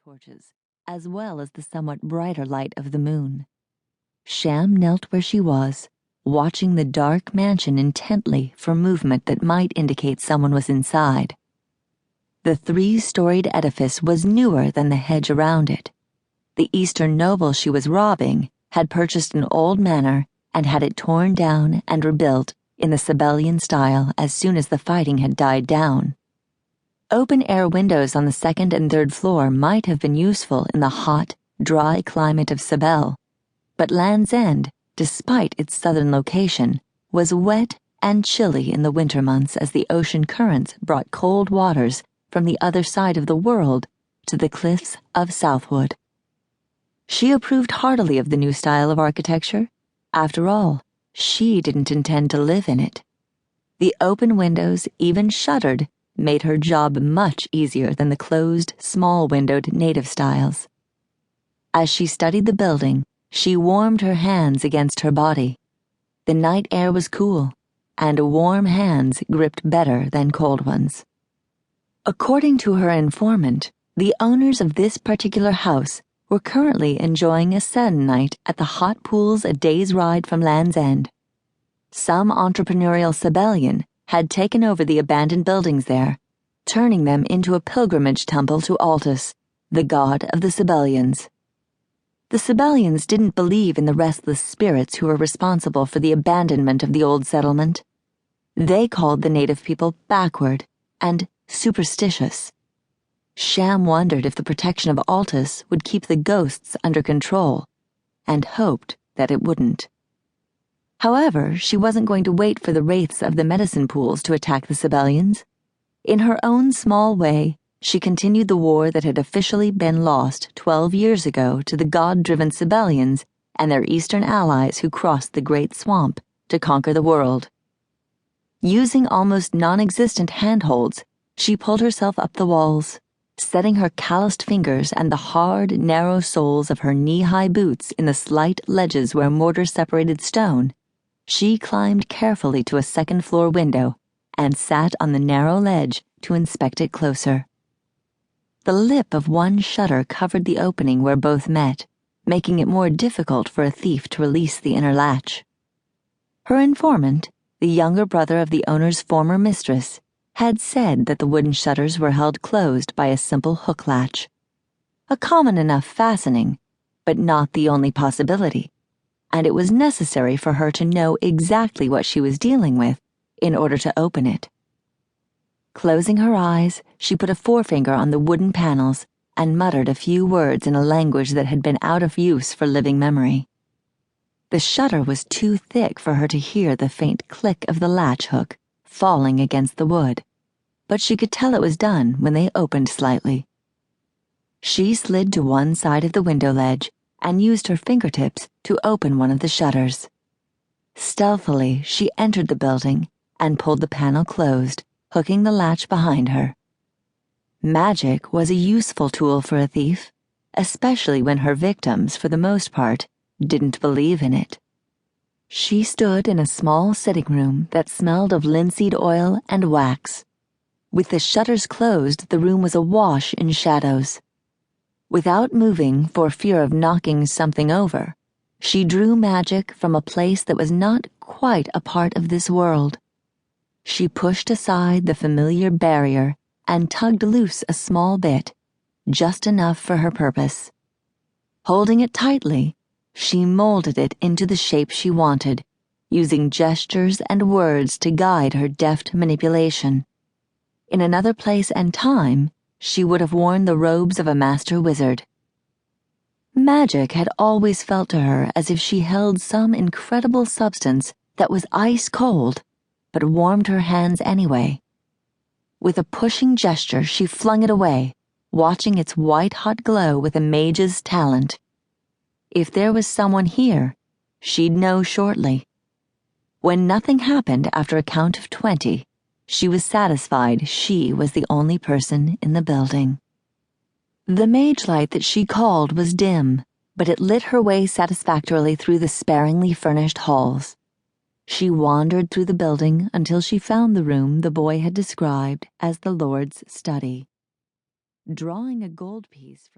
torches, as well as the somewhat brighter light of the moon. Sham knelt where she was, watching the dark mansion intently for movement that might indicate someone was inside. The 3-storied edifice was newer than the hedge around it. The Eastern noble she was robbing had purchased an old manor and had it torn down and rebuilt in the Sibelian style as soon as the fighting had died down. Open-air windows on the 2nd and 3rd floor might have been useful in the hot, dry climate of Sibel, but Land's End, despite its southern location, was wet and chilly in the winter months as the ocean currents brought cold waters from the other side of the world to the cliffs of Southwood. She approved heartily of the new style of architecture. After all, she didn't intend to live in it. The open windows, even shuttered, made her job much easier than the closed, small-windowed native styles. As she studied the building, she warmed her hands against her body. The night air was cool, and warm hands gripped better than cold ones. According to her informant, the owners of this particular house were currently enjoying a sun night at the hot pools a day's ride from Land's End. Some entrepreneurial Sibelian had taken over the abandoned buildings there, turning them into a pilgrimage temple to Altus, the god of the Sibelians. The Sibelians didn't believe in the restless spirits who were responsible for the abandonment of the old settlement. They called the native people backward and superstitious. Sham wondered if the protection of Altus would keep the ghosts under control, and hoped that it wouldn't. However, she wasn't going to wait for the wraiths of the medicine pools to attack the Sibelians. In her own small way, she continued the war that had officially been lost 12 years ago to the god-driven Sibelians and their eastern allies who crossed the Great Swamp to conquer the world. Using almost non-existent handholds, she pulled herself up the walls, setting her calloused fingers and the hard, narrow soles of her knee-high boots in the slight ledges where mortar separated stone. She climbed carefully to a 2nd-floor window and sat on the narrow ledge to inspect it closer. The lip of one shutter covered the opening where both met, making it more difficult for a thief to release the inner latch. Her informant, the younger brother of the owner's former mistress, had said that the wooden shutters were held closed by a simple hook latch. A common enough fastening, but not the only possibility, and it was necessary for her to know exactly what she was dealing with in order to open it. Closing her eyes, she put a forefinger on the wooden panels and muttered a few words in a language that had been out of use for living memory. The shutter was too thick for her to hear the faint click of the latch hook falling against the wood, but she could tell it was done when they opened slightly. She slid to one side of the window ledge and used her fingertips to open one of the shutters. Stealthily, she entered the building and pulled the panel closed, hooking the latch behind her. Magic was a useful tool for a thief, especially when her victims, for the most part, didn't believe in it. She stood in a small sitting room that smelled of linseed oil and wax. With the shutters closed, the room was awash in shadows. Without moving for fear of knocking something over, she drew magic from a place that was not quite a part of this world. She pushed aside the familiar barrier and tugged loose a small bit, just enough for her purpose. Holding it tightly, she molded it into the shape she wanted, using gestures and words to guide her deft manipulation. In another place and time, she would have worn the robes of a master wizard. Magic had always felt to her as if she held some incredible substance that was ice cold, but warmed her hands anyway. With a pushing gesture, she flung it away, watching its white-hot glow with a mage's talent. If there was someone here, she'd know shortly. When nothing happened after a count of 20, she was satisfied she was the only person in the building. The mage light that she called was dim, but it lit her way satisfactorily through the sparingly furnished halls. She wandered through the building until she found the room the boy had described as the Lord's study. Drawing a gold piece from